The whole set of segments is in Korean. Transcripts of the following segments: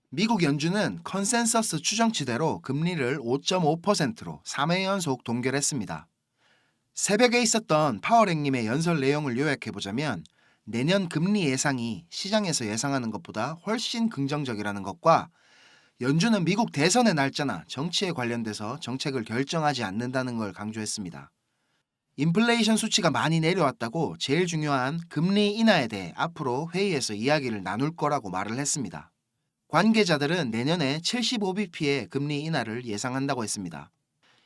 미국 연준은 컨센서스 추정치대로 금리를 5.5%로 3회 연속 동결했습니다. 새벽에 있었던 파월행님의 연설 내용을 요약해보자면 내년 금리 예상이 시장에서 예상하는 것보다 훨씬 긍정적이라는 것과 연준은 미국 대선의 날짜나 정치에 관련돼서 정책을 결정하지 않는다는 걸 강조했습니다. 인플레이션 수치가 많이 내려왔다고 제일 중요한 금리 인하에 대해 앞으로 회의에서 이야기를 나눌 거라고 말을 했습니다. 관계자들은 내년에 75bp의 금리 인하를 예상한다고 했습니다.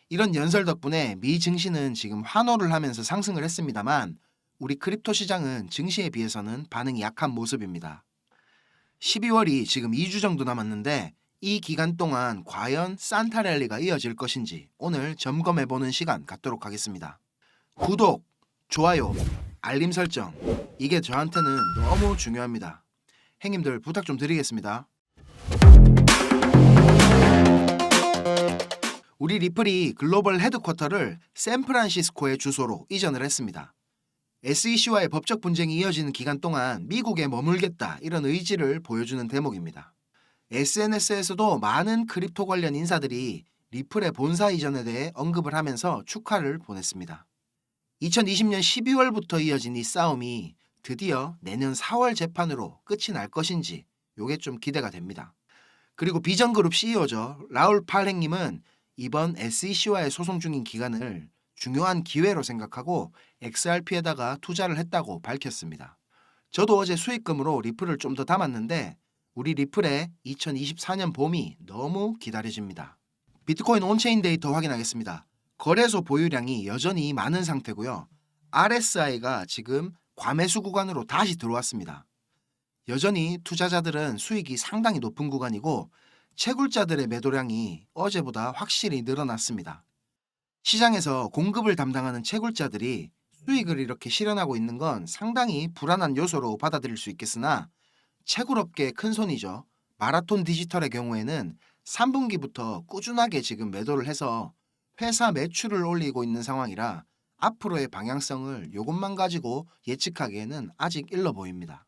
이런 연설 덕분에 미 증시는 지금 환호를 하면서 상승을 했습니다만 우리 크립토 시장은 증시에 비해서는 반응이 약한 모습입니다. 12월이 지금 2주 정도 남았는데 이 기간 동안 과연 산타 랠리가 이어질 것인지 오늘 점검해보는 시간 갖도록 하겠습니다. 구독, 좋아요, 알림 설정 이게 저한테는 너무 중요합니다. 행님들 부탁 좀 드리겠습니다. 우리 리플이 글로벌 헤드쿼터를 샌프란시스코의 주소로 이전을 했습니다. SEC와의 법적 분쟁이 이어지는 기간 동안 미국에 머물겠다 이런 의지를 보여주는 대목입니다. SNS에서도 많은 크립토 관련 인사들이 리플의 본사 이전에 대해 언급을 하면서 축하를 보냈습니다. 2020년 12월부터 이어진 이 싸움이 드디어 내년 4월 재판으로 끝이 날 것인지 요게 좀 기대가 됩니다. 그리고 비전그룹 CEO죠. 라울 팔행님은 이번 SEC와의 소송 중인 기간을 중요한 기회로 생각하고 XRP에다가 투자를 했다고 밝혔습니다. 저도 어제 수익금으로 리플을 좀 더 담았는데 우리 리플의 2024년 봄이 너무 기다려집니다. 비트코인 온체인 데이터 확인하겠습니다. 거래소 보유량이 여전히 많은 상태고요. RSI가 지금 과매수 구간으로 다시 들어왔습니다. 여전히 투자자들은 수익이 상당히 높은 구간이고 채굴자들의 매도량이 어제보다 확실히 늘어났습니다. 시장에서 공급을 담당하는 채굴자들이 수익을 이렇게 실현하고 있는 건 상당히 불안한 요소로 받아들일 수 있겠으나 채굴업계의 큰손이죠. 마라톤 디지털의 경우에는 3분기부터 꾸준하게 지금 매도를 해서 회사 매출을 올리고 있는 상황이라 앞으로의 방향성을 이것만 가지고 예측하기에는 아직 일러 보입니다.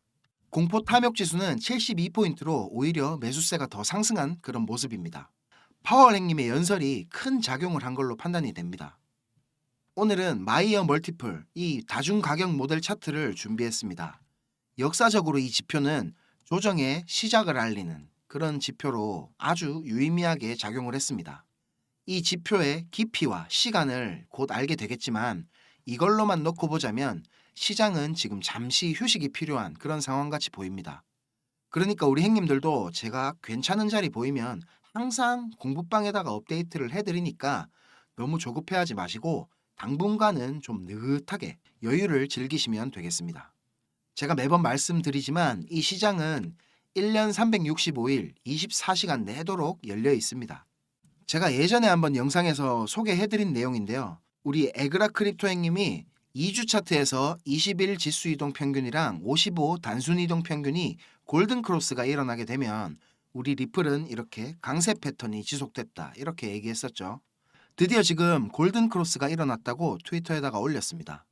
공포 탐욕 지수는 72포인트로 오히려 매수세가 더 상승한 그런 모습입니다. 파월행님의 연설이 큰 작용을 한 걸로 판단이 됩니다. 오늘은 마이어 멀티플, 이 다중가격 모델 차트를 준비했습니다. 역사적으로 이 지표는 조정의 시작을 알리는 그런 지표로 아주 유의미하게 작용을 했습니다. 이 지표의 깊이와 시간을 곧 알게 되겠지만 이걸로만 놓고 보자면 시장은 지금 잠시 휴식이 필요한 그런 상황같이 보입니다. 그러니까 우리 행님들도 제가 괜찮은 자리 보이면 항상 공부방에다가 업데이트를 해드리니까 너무 조급해하지 마시고 당분간은 좀 느긋하게 여유를 즐기시면 되겠습니다. 제가 매번 말씀드리지만 이 시장은 1년 365일 24시간 내도록 열려 있습니다. 제가 예전에 한번 영상에서 소개해드린 내용인데요. 우리 에그라 크립토 행님이 2주 차트에서 21 지수 이동 평균이랑 55 단순 이동 평균이 골든 크로스가 일어나게 되면 우리 리플은 이렇게 강세 패턴이 지속됐다 이렇게 얘기했었죠. 드디어 지금 골든 크로스가 일어났다고 트위터에다가 올렸습니다.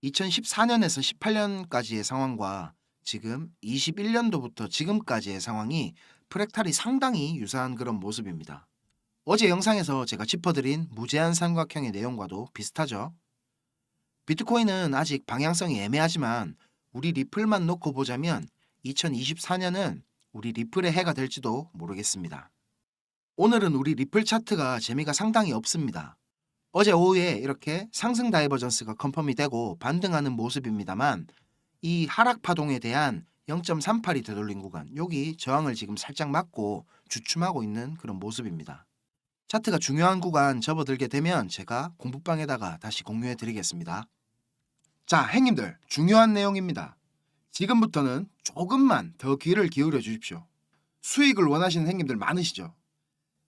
2014년에서 18년까지의 상황과 지금 21년도부터 지금까지의 상황이 프랙탈이 상당히 유사한 그런 모습입니다. 어제 영상에서 제가 짚어드린 무제한 삼각형의 내용과도 비슷하죠. 비트코인은 아직 방향성이 애매하지만 우리 리플만 놓고 보자면 2024년은 우리 리플의 해가 될지도 모르겠습니다. 오늘은 우리 리플 차트가 재미가 상당히 없습니다. 어제 오후에 이렇게 상승 다이버전스가 컨펌이 되고 반등하는 모습입니다만 이 하락 파동에 대한 0.38이 되돌린 구간 여기 저항을 지금 살짝 맞고 주춤하고 있는 그런 모습입니다. 차트가 중요한 구간 접어들게 되면 제가 공부방에다가 다시 공유해 드리겠습니다. 자, 행님들 중요한 내용입니다. 지금부터는 조금만 더 귀를 기울여 주십시오. 수익을 원하시는 행님들 많으시죠?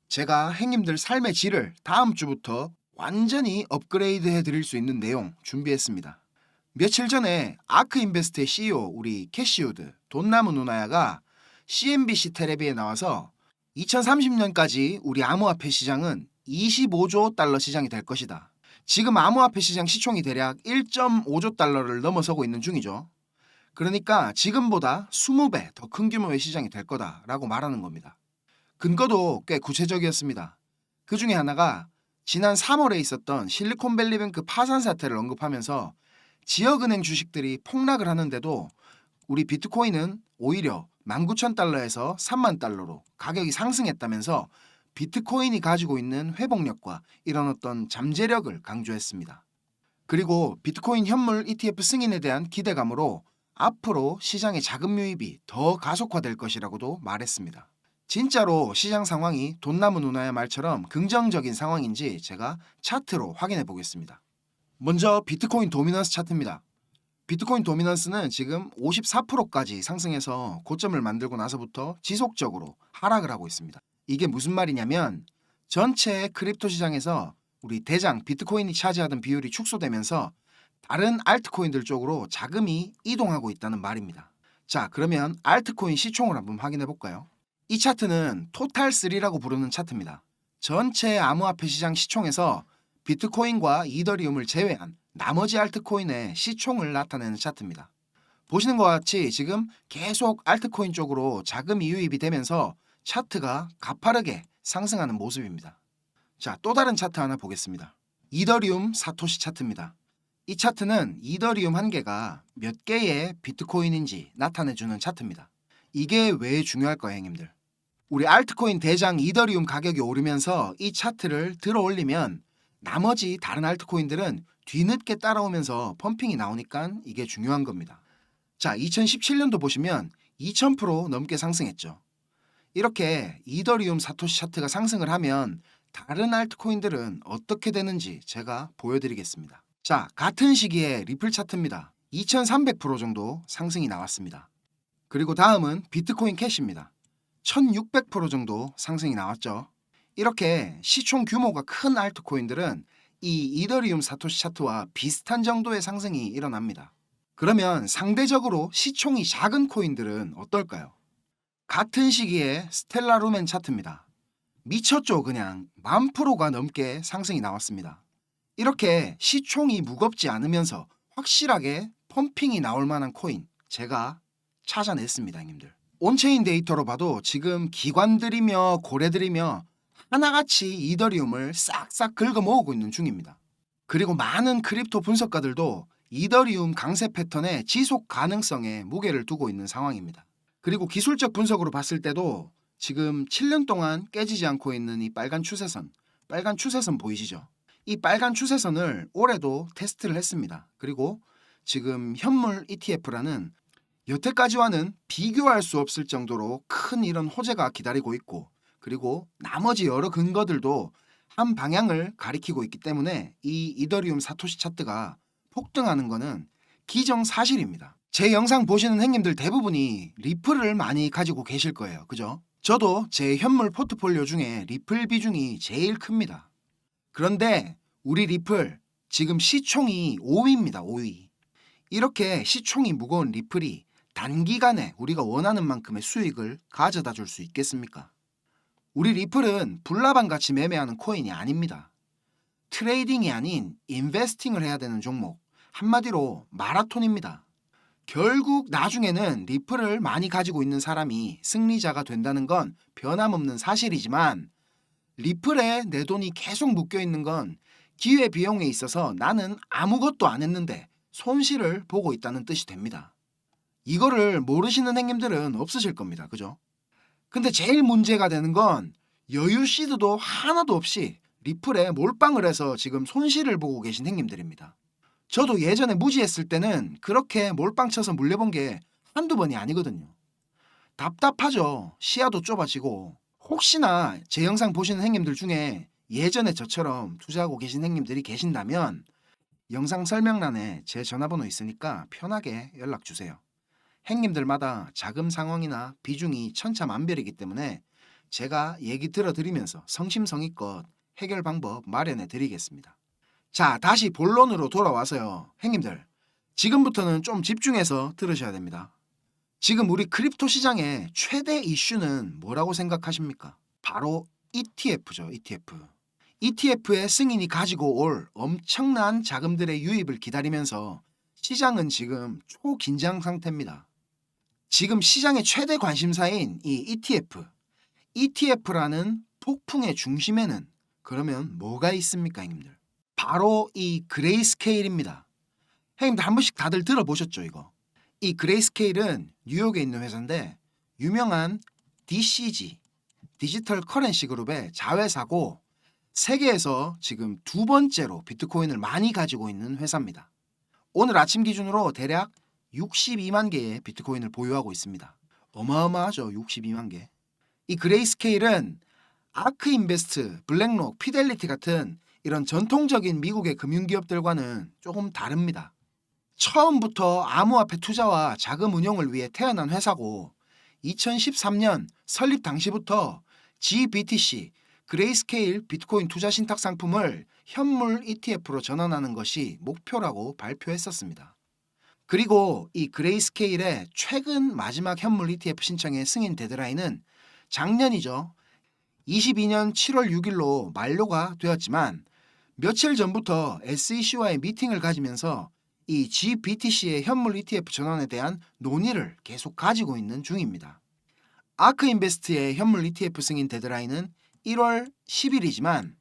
제가 행님들 삶의 질을 다음 주부터 완전히 업그레이드 해드릴 수 있는 내용 준비했습니다. 며칠 전에 아크인베스트의 CEO 우리 캐시우드 돈 남은 누나야가 CNBC 텔레비에 나와서 2030년까지 우리 암호화폐 시장은 25조 달러 시장이 될 것이다. 지금 암호화폐 시장 시총이 대략 1.5조 달러를 넘어서고 있는 중이죠. 그러니까 지금보다 20배 더 큰 규모의 시장이 될 거다라고 말하는 겁니다. 근거도 꽤 구체적이었습니다. 그 중에 하나가 지난 3월에 있었던 실리콘밸리뱅크 파산 사태를 언급하면서 지역은행 주식들이 폭락을 하는데도 우리 비트코인은 오히려 19,000달러에서 30,000달러로 가격이 상승했다면서 비트코인이 가지고 있는 회복력과 이런 어떤 잠재력을 강조했습니다. 그리고 비트코인 현물 ETF 승인에 대한 기대감으로 앞으로 시장의 자금 유입이 더 가속화될 것이라고도 말했습니다. 진짜로 시장 상황이 돈 남은 운하의 말처럼 긍정적인 상황인지 제가 차트로 확인해 보겠습니다. 먼저 비트코인 도미넌스 차트입니다. 비트코인 도미넌스는 지금 54%까지 상승해서 고점을 만들고 나서부터 지속적으로 하락을 하고 있습니다. 이게 무슨 말이냐면 전체 크립토 시장에서 우리 대장 비트코인이 차지하던 비율이 축소되면서 다른 알트코인들 쪽으로 자금이 이동하고 있다는 말입니다. 자, 그러면 알트코인 시총을 한번 확인해 볼까요? 이 차트는 토탈3라고 부르는 차트입니다. 전체 암호화폐 시장 시총에서 비트코인과 이더리움을 제외한 나머지 알트코인의 시총을 나타내는 차트입니다. 보시는 것과 같이 지금 계속 알트코인 쪽으로 자금이 유입이 되면서 차트가 가파르게 상승하는 모습입니다. 자, 또 다른 차트 하나 보겠습니다. 이더리움 사토시 차트입니다. 이 차트는 이더리움 한 개가 몇 개의 비트코인인지 나타내주는 차트입니다. 이게 왜 중요할까요, 형님들? 우리 알트코인 대장 이더리움 가격이 오르면서 이 차트를 들어 올리면 나머지 다른 알트코인들은 뒤늦게 따라오면서 펌핑이 나오니까 이게 중요한 겁니다. 자, 2017년도 보시면 2000% 넘게 상승했죠. 이렇게 이더리움 사토시 차트가 상승을 하면 다른 알트코인들은 어떻게 되는지 제가 보여드리겠습니다. 자, 같은 시기에 리플 차트입니다. 2300% 정도 상승이 나왔습니다. 그리고 다음은 비트코인 캐시입니다. 1600% 정도 상승이 나왔죠. 이렇게 시총 규모가 큰 알트코인들은 이 이더리움 사토시 차트와 비슷한 정도의 상승이 일어납니다. 그러면 상대적으로 시총이 작은 코인들은 어떨까요? 같은 시기에 스텔라 루멘 차트입니다. 미쳤죠. 그냥 10,000%가 넘게 상승이 나왔습니다. 이렇게 시총이 무겁지 않으면서 확실하게 펌핑이 나올 만한 코인 제가 찾아냈습니다, 형님들. 온체인 데이터로 봐도 지금 기관들이며 고래들이며 하나같이 이더리움을 싹싹 긁어 모으고 있는 중입니다. 그리고 많은 크립토 분석가들도 이더리움 강세 패턴의 지속 가능성에 무게를 두고 있는 상황입니다. 그리고 기술적 분석으로 봤을 때도 지금 7년 동안 깨지지 않고 있는 이 빨간 추세선 보이시죠? 이 빨간 추세선을 올해도 테스트를 했습니다. 그리고 지금 현물 ETF라는 여태까지와는 비교할 수 없을 정도로 큰 이런 호재가 기다리고 있고, 그리고 나머지 여러 근거들도 한 방향을 가리키고 있기 때문에 이 이더리움 사토시 차트가 폭등하는 것은 기정사실입니다. 제 영상 보시는 형님들 대부분이 리플을 많이 가지고 계실 거예요. 그죠? 저도 제 현물 포트폴리오 중에 리플 비중이 제일 큽니다. 그런데 우리 리플 지금 시총이 5위입니다. 5위. 이렇게 시총이 무거운 리플이 단기간에 우리가 원하는 만큼의 수익을 가져다 줄 수 있겠습니까? 우리 리플은 불나방같이 매매하는 코인이 아닙니다. 트레이딩이 아닌 인베스팅을 해야 되는 종목, 한마디로 마라톤입니다. 결국 나중에는 리플을 많이 가지고 있는 사람이 승리자가 된다는 건 변함없는 사실이지만, 리플에 내 돈이 계속 묶여 있는 건 기회비용에 있어서 나는 아무것도 안 했는데 손실을 보고 있다는 뜻이 됩니다. 이거를 모르시는 형님들은 없으실 겁니다. 그죠? 근데 제일 문제가 되는 건 여유 시드도 하나도 없이 리플에 몰빵을 해서 지금 손실을 보고 계신 형님들입니다. 저도 예전에 무지했을 때는 그렇게 몰빵 쳐서 물려본 게 한두 번이 아니거든요. 답답하죠. 시야도 좁아지고. 혹시나 제 영상 보시는 형님들 중에 예전에 저처럼 투자하고 계신 형님들이 계신다면 영상 설명란에 제 전화번호 있으니까 편하게 연락 주세요. 형님들마다 자금 상황이나 비중이 천차만별이기 때문에 제가 얘기 들어드리면서 성심성의껏 해결 방법 마련해 드리겠습니다. 자, 다시 본론으로 돌아와서요. 형님들, 지금부터는 좀 집중해서 들으셔야 됩니다. 지금 우리 크립토 시장의 최대 이슈는 뭐라고 생각하십니까? 바로 ETF죠. ETF. ETF의 승인이 가지고 올 엄청난 자금들의 유입을 기다리면서 시장은 지금 초긴장 상태입니다. 지금 시장의 최대 관심사인 이 ETF라는 폭풍의 중심에는 그러면 뭐가 있습니까, 형님들? 바로 이 그레이스케일입니다. 형님들 한 번씩 다들 들어보셨죠, 이거? 이 그레이스케일은 뉴욕에 있는 회사인데 유명한 DCG, 디지털 커런시 그룹의 자회사고 세계에서 지금 두 번째로 비트코인을 많이 가지고 있는 회사입니다. 오늘 아침 기준으로 대략 62만 개의 비트코인을 보유하고 있습니다. 어마어마하죠, 62만 개. 이 그레이스케일은 아크인베스트, 블랙록, 피델리티 같은 이런 전통적인 미국의 금융기업들과는 조금 다릅니다. 처음부터 암호화폐 투자와 자금 운용을 위해 태어난 회사고 2013년 설립 당시부터 GBTC, 그레이스케일 비트코인 투자 신탁 상품을 현물 ETF로 전환하는 것이 목표라고 발표했었습니다. 그리고 이 그레이스케일의 최근 마지막 현물 ETF 신청의 승인 데드라인은 작년이죠. 22년 7월 6일로 만료가 되었지만 며칠 전부터 SEC와의 미팅을 가지면서 이 GBTC의 현물 ETF 전환에 대한 논의를 계속 가지고 있는 중입니다. 아크인베스트의 현물 ETF 승인 데드라인은 1월 10일이지만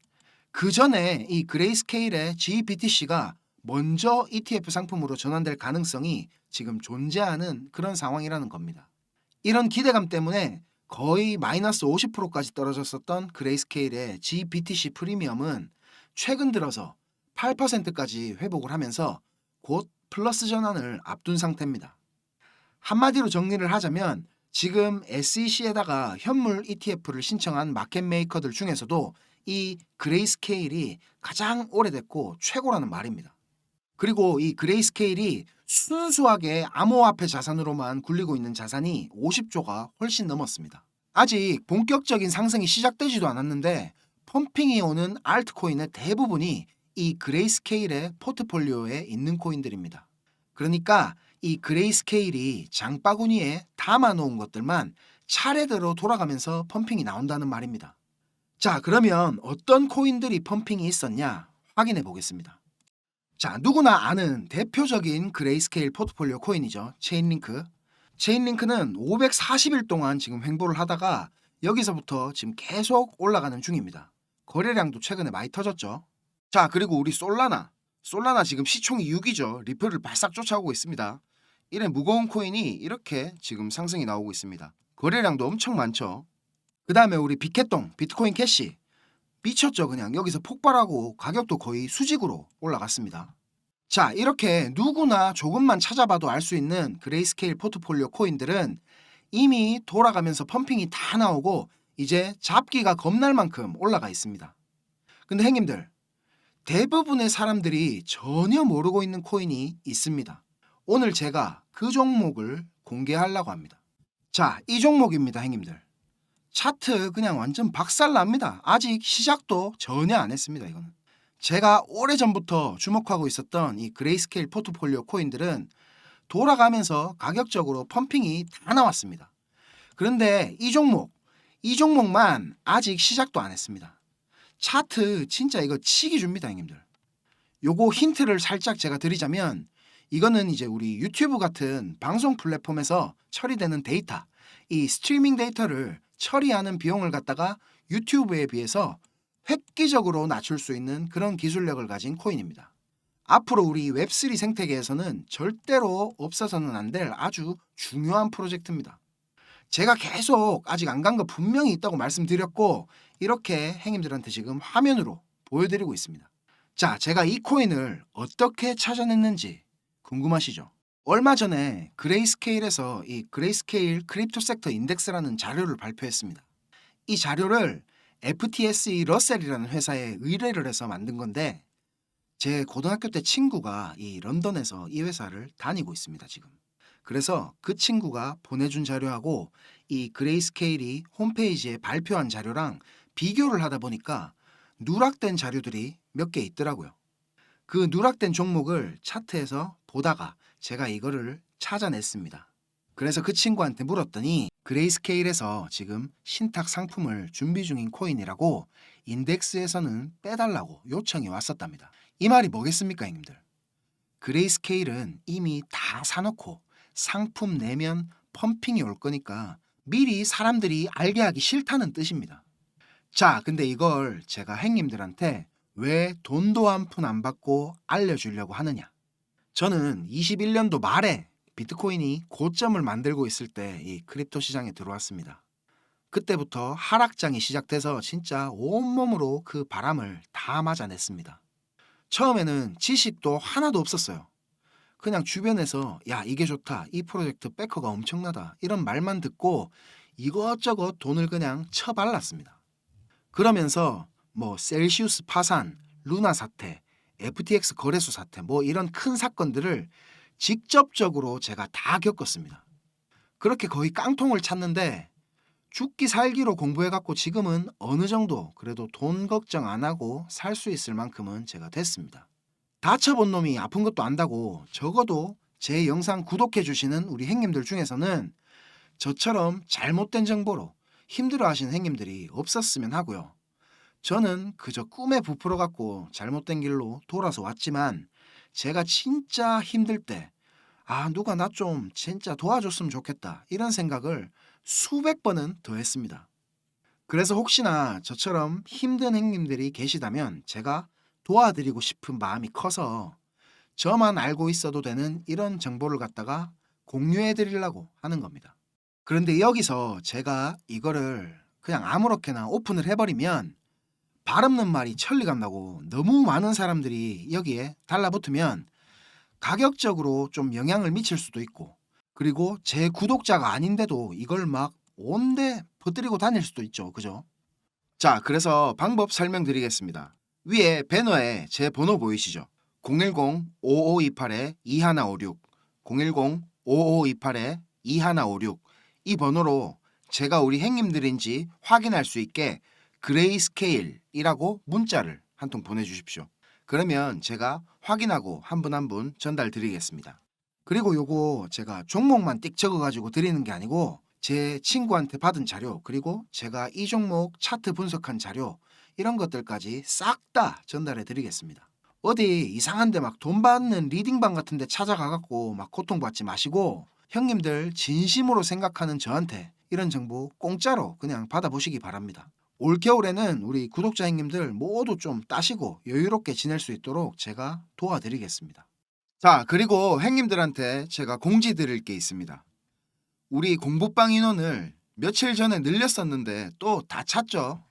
그 전에 이 그레이스케일의 GBTC가 먼저 ETF 상품으로 전환될 가능성이 지금 존재하는 그런 상황이라는 겁니다. 이런 기대감 때문에 거의 마이너스 50%까지 떨어졌었던 그레이스케일의 GBTC 프리미엄은 최근 들어서 8%까지 회복을 하면서 곧 플러스 전환을 앞둔 상태입니다. 한마디로 정리를 하자면 지금 SEC에다가 현물 ETF를 신청한 마켓 메이커들 중에서도 이 그레이스케일이 가장 오래됐고 최고라는 말입니다. 그리고 이 그레이스케일이 순수하게 암호화폐 자산으로만 굴리고 있는 자산이 50조가 훨씬 넘었습니다. 아직 본격적인 상승이 시작되지도 않았는데 펌핑이 오는 알트코인의 대부분이 이 그레이스케일의 포트폴리오에 있는 코인들입니다. 그러니까 이 그레이스케일이 장바구니에 담아놓은 것들만 차례대로 돌아가면서 펌핑이 나온다는 말입니다. 자, 그러면 어떤 코인들이 펌핑이 있었냐 확인해 보겠습니다. 자, 누구나 아는 대표적인 그레이스케일 포트폴리오 코인이죠. 체인링크. 체인링크는 540일 동안 지금 횡보를 하다가 여기서부터 지금 계속 올라가는 중입니다. 거래량도 최근에 많이 터졌죠. 자, 그리고 우리 솔라나 지금 시총이 6이죠. 리플을 바싹 쫓아오고 있습니다. 이런 무거운 코인이 이렇게 지금 상승이 나오고 있습니다. 거래량도 엄청 많죠. 그 다음에 우리 비켓동, 비트코인 캐시 미쳤죠. 그냥 여기서 폭발하고 가격도 거의 수직으로 올라갔습니다. 자, 이렇게 누구나 조금만 찾아봐도 알 수 있는 그레이스케일 포트폴리오 코인들은 이미 돌아가면서 펌핑이 다 나오고 이제 잡기가 겁날 만큼 올라가 있습니다. 근데 형님들, 대부분의 사람들이 전혀 모르고 있는 코인이 있습니다. 오늘 제가 그 종목을 공개하려고 합니다. 자, 이 종목입니다, 형님들. 차트 그냥 완전 박살납니다. 아직 시작도 전혀 안 했습니다. 이거는 제가 오래전부터 주목하고 있었던 이 그레이스케일 포트폴리오 코인들은 돌아가면서 가격적으로 펌핑이 다 나왔습니다. 그런데 이 종목만 아직 시작도 안 했습니다. 차트 진짜 이거 치기 줍니다, 형님들. 요거 힌트를 살짝 제가 드리자면 이거는 이제 우리 유튜브 같은 방송 플랫폼에서 처리되는 데이터, 이 스트리밍 데이터를 처리하는 비용을 갖다가 유튜브에 비해서 획기적으로 낮출 수 있는 그런 기술력을 가진 코인입니다. 앞으로 우리 웹3 생태계에서는 절대로 없어서는 안 될 아주 중요한 프로젝트입니다. 제가 계속 아직 안 간 거 분명히 있다고 말씀드렸고 이렇게 행님들한테 지금 화면으로 보여드리고 있습니다. 자, 제가 이 코인을 어떻게 찾아냈는지 궁금하시죠? 얼마 전에 그레이스케일에서 이 그레이스케일 크립토 섹터 인덱스라는 자료를 발표했습니다. 이 자료를 FTSE 러셀이라는 회사에 의뢰를 해서 만든 건데 제 고등학교 때 친구가 이 런던에서 이 회사를 다니고 있습니다, 지금. 그래서 그 친구가 보내준 자료하고 이 그레이스케일이 홈페이지에 발표한 자료랑 비교를 하다 보니까 누락된 자료들이 몇 개 있더라고요. 그 누락된 종목을 차트에서 보다가 제가 이거를 찾아냈습니다. 그래서 그 친구한테 물었더니 그레이스케일에서 지금 신탁 상품을 준비 중인 코인이라고 인덱스에서는 빼달라고 요청이 왔었답니다. 이 말이 뭐겠습니까, 형님들? 그레이스케일은 이미 다 사놓고 상품 내면 펌핑이 올 거니까 미리 사람들이 알게 하기 싫다는 뜻입니다. 자, 근데 이걸 제가 행님들한테 왜 돈도 한 푼 안 받고 알려주려고 하느냐? 저는 21년도 말에 비트코인이 고점을 만들고 있을 때 이 크립토 시장에 들어왔습니다. 그때부터 하락장이 시작돼서 진짜 온몸으로 그 바람을 다 맞아냈습니다. 처음에는 지식도 하나도 없었어요. 그냥 주변에서 야, 이게 좋다, 이 프로젝트 백허가 엄청나다 이런 말만 듣고 이것저것 돈을 그냥 쳐발랐습니다. 그러면서 뭐 셀시우스 파산, 루나 사태, FTX 거래소 사태 뭐 이런 큰 사건들을 직접적으로 제가 다 겪었습니다. 그렇게 거의 깡통을 찼는데 죽기 살기로 공부해갖고 지금은 어느 정도 그래도 돈 걱정 안 하고 살 수 있을 만큼은 제가 됐습니다. 다쳐본 놈이 아픈 것도 안다고 적어도 제 영상 구독해주시는 우리 행님들 중에서는 저처럼 잘못된 정보로 힘들어하시는 행님들이 없었으면 하고요. 저는 그저 꿈에 부풀어갖고 잘못된 길로 돌아서 왔지만 제가 진짜 힘들 때 누가 나 좀 진짜 도와줬으면 좋겠다 이런 생각을 수백 번은 더 했습니다. 그래서 혹시나 저처럼 힘든 행님들이 계시다면 제가 도와드리고 싶은 마음이 커서 저만 알고 있어도 되는 이런 정보를 갖다가 공유해 드리려고 하는 겁니다. 그런데 여기서 제가 이거를 그냥 아무렇게나 오픈을 해버리면 발 없는 말이 천리 간다고 너무 많은 사람들이 여기에 달라붙으면 가격적으로 좀 영향을 미칠 수도 있고 그리고 제 구독자가 아닌데도 이걸 막 온데 퍼뜨리고 다닐 수도 있죠. 그죠? 자, 그래서 방법 설명드리겠습니다. 위에 배너에 제 번호 보이시죠? 010-5528-2156 010-5528-2156 이 번호로 제가 우리 행님들인지 확인할 수 있게 그레이스케일이라고 문자를 한 통 보내주십시오. 그러면 제가 확인하고 한 분 한 분 전달 드리겠습니다. 그리고 요거 제가 종목만 띡 적어가지고 드리는 게 아니고 제 친구한테 받은 자료 그리고 제가 이 종목 차트 분석한 자료 이런 것들까지 싹 다 전달해 드리겠습니다. 어디 이상한데 막 돈 받는 리딩방 같은 데 찾아가갖고 막 고통받지 마시고 형님들 진심으로 생각하는 저한테 이런 정보 공짜로 그냥 받아보시기 바랍니다. 올겨울에는 우리 구독자 형님들 모두 좀 따시고 여유롭게 지낼 수 있도록 제가 도와드리겠습니다. 자, 그리고 형님들한테 제가 공지 드릴 게 있습니다. 우리 공부방 인원을 며칠 전에 늘렸었는데 또 다 찼죠.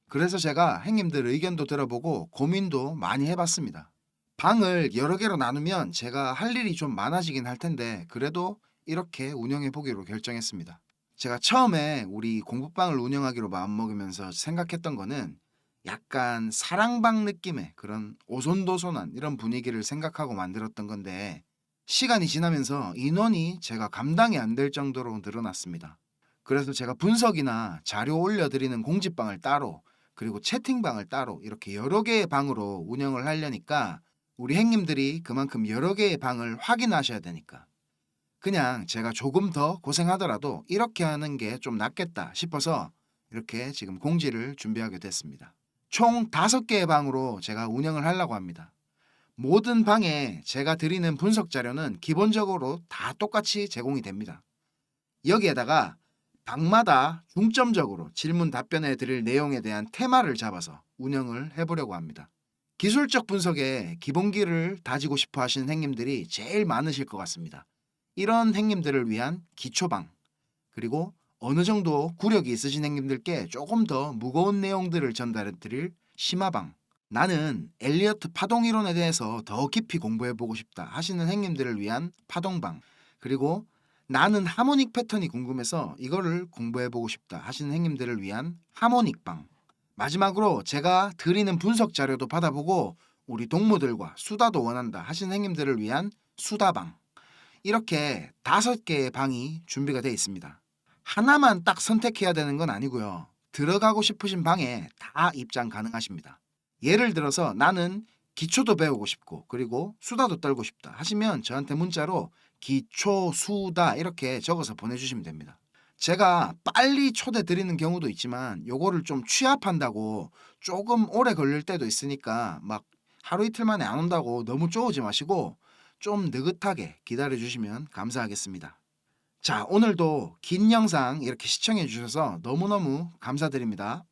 그래서 제가 형님들 의견도 들어보고 고민도 많이 해봤습니다. 방을 여러 개로 나누면 제가 할 일이 좀 많아지긴 할 텐데 그래도 이렇게 운영해 보기로 결정했습니다. 제가 처음에 우리 공부방을 운영하기로 마음먹으면서 생각했던 거는 약간 사랑방 느낌의 그런 오손도손한 이런 분위기를 생각하고 만들었던 건데 시간이 지나면서 인원이 제가 감당이 안 될 정도로 늘어났습니다. 그래서 제가 분석이나 자료 올려드리는 공지방을 따로 그리고 채팅방을 따로 이렇게 여러 개의 방으로 운영을 하려니까 우리 행님들이 그만큼 여러 개의 방을 확인하셔야 되니까 그냥 제가 조금 더 고생하더라도 이렇게 하는 게 좀 낫겠다 싶어서 이렇게 지금 공지를 준비하게 됐습니다. 총 5개의 방으로 제가 운영을 하려고 합니다. 모든 방에 제가 드리는 분석 자료는 기본적으로 다 똑같이 제공이 됩니다. 여기에다가 방마다 중점적으로 질문 답변해 드릴 내용에 대한 테마를 잡아서 운영을 해보려고 합니다. 기술적 분석에 기본기를 다지고 싶어 하시는 행님들이 제일 많으실 것 같습니다. 이런 행님들을 위한 기초방 그리고 어느 정도 구력이 있으신 행님들께 조금 더 무거운 내용들을 전달해 드릴 심화방 나는 엘리어트 파동이론에 대해서 더 깊이 공부해보고 싶다 하시는 행님들을 위한 파동방 그리고 나는 하모닉 패턴이 궁금해서 이거를 공부해보고 싶다 하시는 행님들을 위한 하모닉방 마지막으로 제가 드리는 분석 자료도 받아보고 우리 동무들과 수다도 원한다 하시는 행님들을 위한 수다방 이렇게 5개의 방이 준비가 되어 있습니다. 하나만 딱 선택해야 되는 건 아니고요. 들어가고 싶으신 방에 다 입장 가능하십니다. 예를 들어서 나는 기초도 배우고 싶고 그리고 수다도 떨고 싶다 하시면 저한테 문자로 기초, 수다 이렇게 적어서 보내주시면 됩니다. 제가 빨리 초대 드리는 경우도 있지만 요거를 좀 취합한다고 조금 오래 걸릴 때도 있으니까 막 하루 이틀 만에 안 온다고 너무 쪼우지 마시고 좀 느긋하게 기다려 주시면 감사하겠습니다. 자, 오늘도 긴 영상 이렇게 시청해 주셔서 너무너무 감사드립니다.